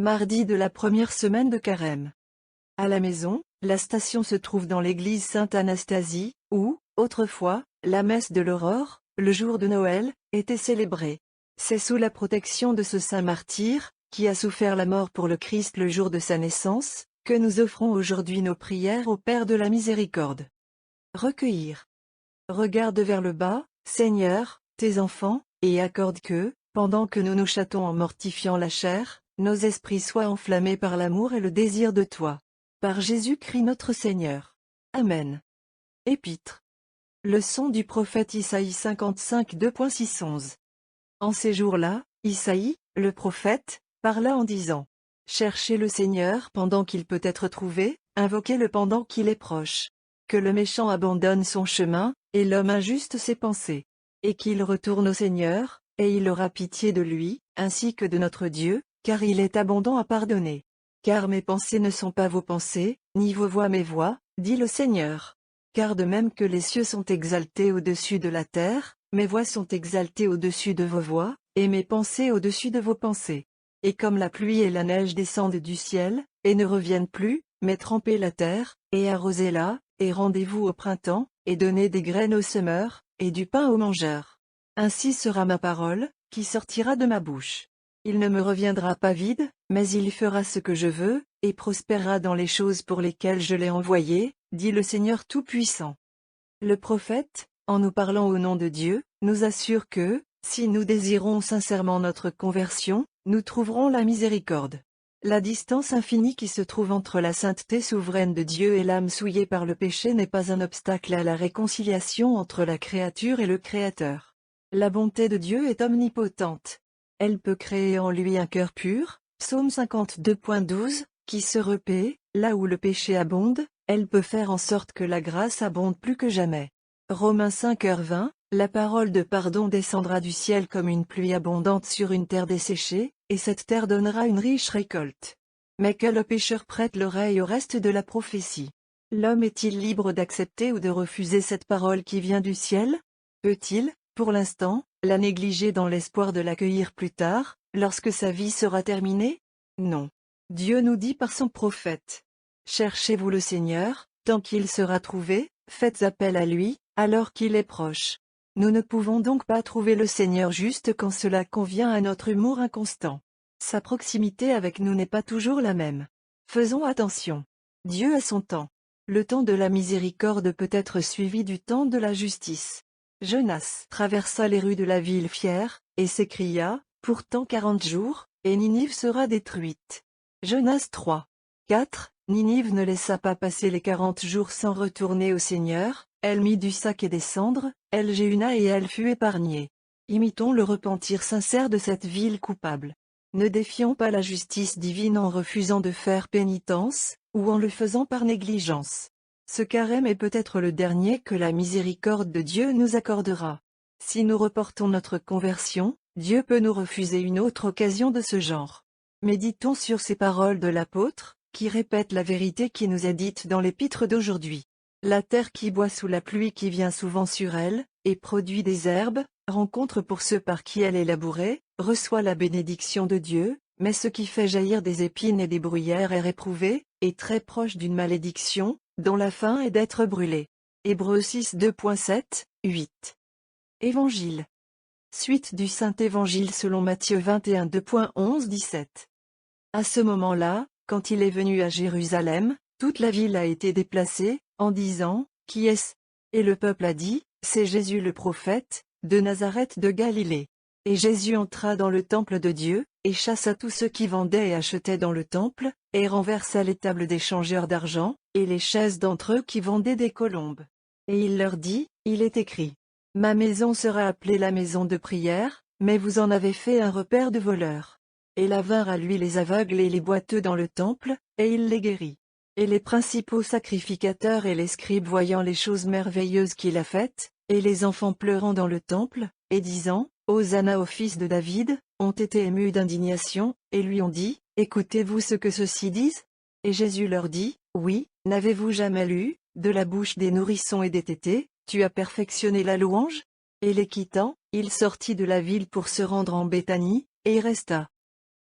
Mardi de la première semaine de Carême. À la maison, la station se trouve dans l'église Sainte-Anastasie, où, autrefois, la messe de l'aurore, le jour de Noël, était célébrée. C'est sous la protection de ce saint martyr, qui a souffert la mort pour le Christ le jour de sa naissance, que nous offrons aujourd'hui nos prières au Père de la Miséricorde. Recueillir. Regarde vers le bas, Seigneur, tes enfants, et accorde que, pendant que nous nous châtons en mortifiant la chair, nos esprits soient enflammés par l'amour et le désir de toi. Par Jésus-Christ notre Seigneur. Amen. Épître. Leçon du prophète Isaïe 55 2.6-11. En ces jours-là, Isaïe, le prophète, parla en disant: Cherchez le Seigneur pendant qu'il peut être trouvé, invoquez-le pendant qu'il est proche. Que le méchant abandonne son chemin, et l'homme injuste ses pensées. Et qu'il retourne au Seigneur, et il aura pitié de lui, ainsi que de notre Dieu, car il est abondant à pardonner. Car mes pensées ne sont pas vos pensées, ni vos voix mes voix, dit le Seigneur. Car de même que les cieux sont exaltés au-dessus de la terre, mes voix sont exaltées au-dessus de vos voix, et mes pensées au-dessus de vos pensées. Et comme la pluie et la neige descendent du ciel, et ne reviennent plus, mais trempez la terre, et arrosez-la, et rendez-vous au printemps, et donnez des graines aux semeurs, et du pain aux mangeurs. Ainsi sera ma parole, qui sortira de ma bouche. Il ne me reviendra pas vide, mais il fera ce que je veux, et prospérera dans les choses pour lesquelles je l'ai envoyé, dit le Seigneur Tout-Puissant. Le prophète, en nous parlant au nom de Dieu, nous assure que, si nous désirons sincèrement notre conversion, nous trouverons la miséricorde. La distance infinie qui se trouve entre la sainteté souveraine de Dieu et l'âme souillée par le péché n'est pas un obstacle à la réconciliation entre la créature et le Créateur. La bonté de Dieu est omnipotente. Elle peut créer en lui un cœur pur, Psaume 52.12, qui se repaît, là où le péché abonde, elle peut faire en sorte que la grâce abonde plus que jamais. Romains 5h20, la parole de pardon descendra du ciel comme une pluie abondante sur une terre desséchée, et cette terre donnera une riche récolte. Mais que le pécheur prête l'oreille au reste de la prophétie. L'homme est-il libre d'accepter ou de refuser cette parole qui vient du ciel? Peut-il, pour l'instant, la négliger dans l'espoir de l'accueillir plus tard, lorsque sa vie sera terminée? Non. Dieu nous dit par son prophète: Cherchez-vous le Seigneur, tant qu'il sera trouvé, faites appel à lui, alors qu'il est proche. Nous ne pouvons donc pas trouver le Seigneur juste quand cela convient à notre humour inconstant. Sa proximité avec nous n'est pas toujours la même. Faisons attention. Dieu a son temps. Le temps de la miséricorde peut être suivi du temps de la justice. Jonas traversa les rues de la ville fière, et s'écria: Pourtant 40 jours, et Ninive sera détruite. Jonas 3. 4. Ninive ne laissa pas passer les 40 jours sans retourner au Seigneur, elle mit du sac et des cendres, elle jeûna et elle fut épargnée. Imitons le repentir sincère de cette ville coupable. Ne défions pas la justice divine en refusant de faire pénitence, ou en le faisant par négligence. Ce carême est peut-être le dernier que la miséricorde de Dieu nous accordera. Si nous reportons notre conversion, Dieu peut nous refuser une autre occasion de ce genre. Méditons sur ces paroles de l'apôtre, qui répète la vérité qui nous est dite dans l'épître d'aujourd'hui. La terre qui boit sous la pluie qui vient souvent sur elle, et produit des herbes, rencontre pour ceux par qui elle est labourée, reçoit la bénédiction de Dieu, mais ce qui fait jaillir des épines et des bruyères est réprouvé, et très proche d'une malédiction, dont la fin est d'être brûlé. Hébreux 6 2.7, 8. Évangile. Suite du Saint-Évangile selon Matthieu 21 2.11-17. À ce moment-là, quand il est venu à Jérusalem, toute la ville a été déplacée, en disant: Qui est-ce? Et le peuple a dit: C'est Jésus le prophète, de Nazareth de Galilée. Et Jésus entra dans le temple de Dieu, et chassa tous ceux qui vendaient et achetaient dans le temple, et renversa les tables des changeurs d'argent, et les chaises d'entre eux qui vendaient des colombes. Et il leur dit: Il est écrit: Ma maison sera appelée la maison de prière, mais vous en avez fait un repaire de voleurs. Et là vinrent à lui les aveugles et les boiteux dans le temple, et il les guérit. Et les principaux sacrificateurs et les scribes voyant les choses merveilleuses qu'il a faites, et les enfants pleurant dans le temple, et disant: Hosanna au fils de David, ont été émus d'indignation, et lui ont dit: Écoutez-vous ce que ceux-ci disent? Et Jésus leur dit: Oui, n'avez-vous jamais lu, de la bouche des nourrissons et des tétés, tu as perfectionné la louange? Et les quittant, il sortit de la ville pour se rendre en Béthanie, et y resta.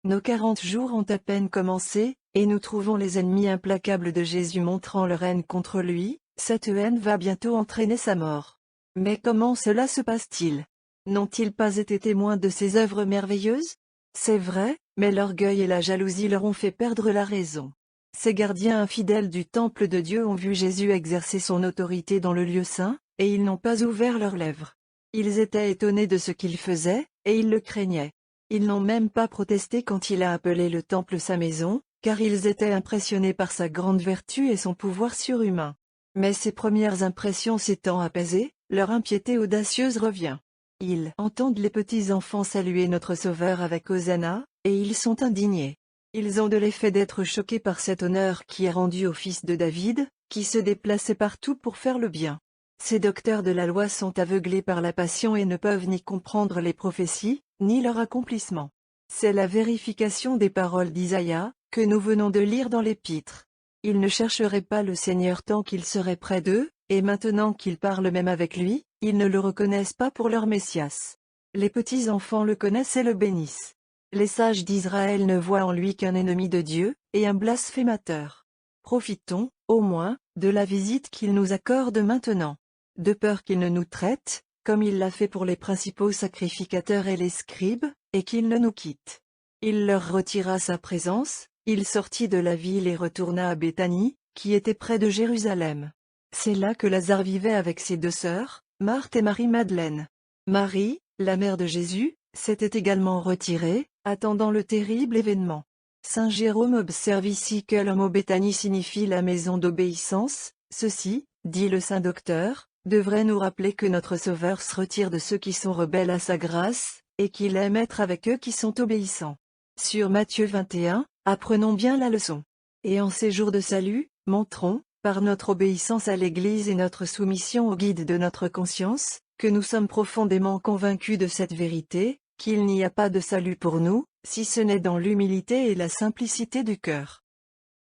Nos 40 jours ont à peine commencé, et nous trouvons les ennemis implacables de Jésus montrant leur haine contre lui. Cette haine va bientôt entraîner sa mort. Mais comment cela se passe-t-il? N'ont-ils pas été témoins de ses œuvres merveilleuses? C'est vrai, mais l'orgueil et la jalousie leur ont fait perdre la raison. Ces gardiens infidèles du temple de Dieu ont vu Jésus exercer son autorité dans le lieu saint, et ils n'ont pas ouvert leurs lèvres. Ils étaient étonnés de ce qu'il faisait, et ils le craignaient. Ils n'ont même pas protesté quand il a appelé le temple sa maison, car ils étaient impressionnés par sa grande vertu et son pouvoir surhumain. Mais ces premières impressions s'étant apaisées, leur impiété audacieuse revient. Ils entendent les petits enfants saluer notre Sauveur avec Hosanna, et ils sont indignés. Ils ont de l'effet d'être choqués par cet honneur qui est rendu au fils de David, qui se déplaçait partout pour faire le bien. Ces docteurs de la loi sont aveuglés par la passion et ne peuvent ni comprendre les prophéties, ni leur accomplissement. C'est la vérification des paroles d'Isaïe, que nous venons de lire dans l'Épître. Ils ne chercheraient pas le Seigneur tant qu'il serait près d'eux, et maintenant qu'ils parlent même avec lui, ils ne le reconnaissent pas pour leur Messias. Les petits enfants le connaissent et le bénissent. Les sages d'Israël ne voient en lui qu'un ennemi de Dieu, et un blasphémateur. Profitons, au moins, de la visite qu'il nous accorde maintenant. De peur qu'il ne nous traite, comme il l'a fait pour les principaux sacrificateurs et les scribes, et qu'il ne nous quitte. Il leur retira sa présence, il sortit de la ville et retourna à Béthanie, qui était près de Jérusalem. C'est là que Lazare vivait avec ses 2 sœurs, Marthe et Marie-Madeleine. Marie, la mère de Jésus, s'était également retirée, attendant le terrible événement. Saint Jérôme observe ici que le mot Béthanie signifie la maison d'obéissance. Ceci, dit le saint docteur, devrait nous rappeler que notre Sauveur se retire de ceux qui sont rebelles à sa grâce, et qu'il aime être avec eux qui sont obéissants. Sur Matthieu 21, apprenons bien la leçon. Et en ces jours de salut, montrons, par notre obéissance à l'Église et notre soumission au guide de notre conscience, que nous sommes profondément convaincus de cette vérité, qu'il n'y a pas de salut pour nous, si ce n'est dans l'humilité et la simplicité du cœur.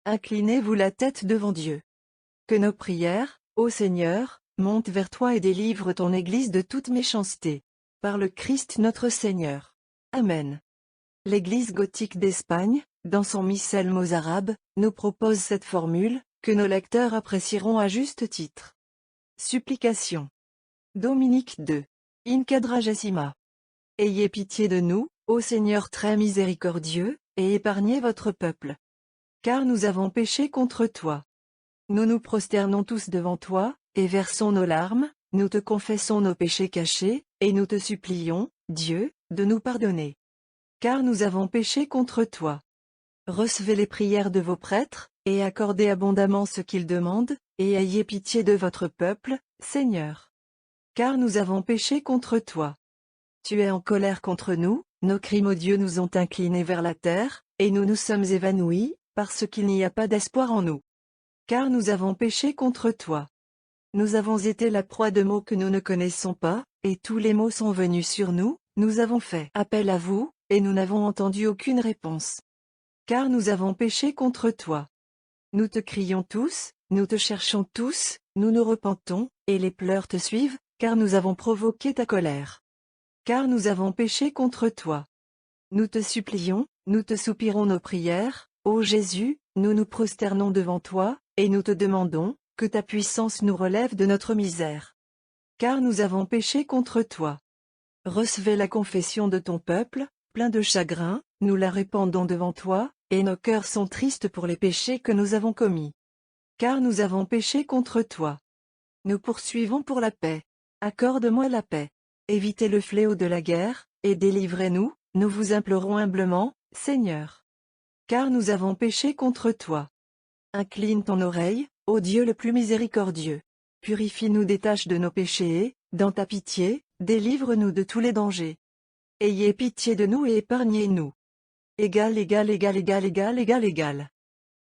Inclinez-vous la tête devant Dieu. Que nos prières, ô Seigneur, montent vers toi et délivrent ton Église de toute méchanceté. Par le Christ notre Seigneur. Amen. L'Église gothique d'Espagne, dans son missel mozarabe, nous propose cette formule, que nos lecteurs apprécieront à juste titre. Supplication. Dominique II. In quadragesima. Ayez pitié de nous, ô Seigneur très miséricordieux, et épargnez votre peuple. Car nous avons péché contre toi. Nous nous prosternons tous devant toi, et versons nos larmes, nous te confessons nos péchés cachés, et nous te supplions, Dieu, de nous pardonner. Car nous avons péché contre toi. Recevez les prières de vos prêtres, et accordez abondamment ce qu'ils demandent, et ayez pitié de votre peuple, Seigneur. Car nous avons péché contre toi. Tu es en colère contre nous, nos crimes odieux nous ont inclinés vers la terre, et nous nous sommes évanouis, parce qu'il n'y a pas d'espoir en nous. Car nous avons péché contre toi. Nous avons été la proie de maux que nous ne connaissons pas, et tous les maux sont venus sur nous, nous avons fait appel à vous, et nous n'avons entendu aucune réponse. Car nous avons péché contre toi. Nous te crions tous, nous te cherchons tous, nous nous repentons, et les pleurs te suivent, car nous avons provoqué ta colère. Car nous avons péché contre toi. Nous te supplions, nous te soupirons nos prières, ô Jésus, nous nous prosternons devant toi, et nous te demandons, que ta puissance nous relève de notre misère. Car nous avons péché contre toi. Recevez la confession de ton peuple, plein de chagrin, nous la répandons devant toi, et nos cœurs sont tristes pour les péchés que nous avons commis. Car nous avons péché contre toi. Nous poursuivons pour la paix. Accorde-moi la paix. Évitez le fléau de la guerre, et délivrez-nous, nous vous implorons humblement, Seigneur. Car nous avons péché contre toi. Incline ton oreille, ô Dieu le plus miséricordieux. Purifie-nous des taches de nos péchés et, dans ta pitié, délivre-nous de tous les dangers. Ayez pitié de nous et épargnez-nous. Égal.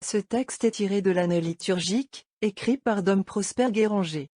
Ce texte est tiré de l'année liturgique, écrit par Dom Prosper Guéranger.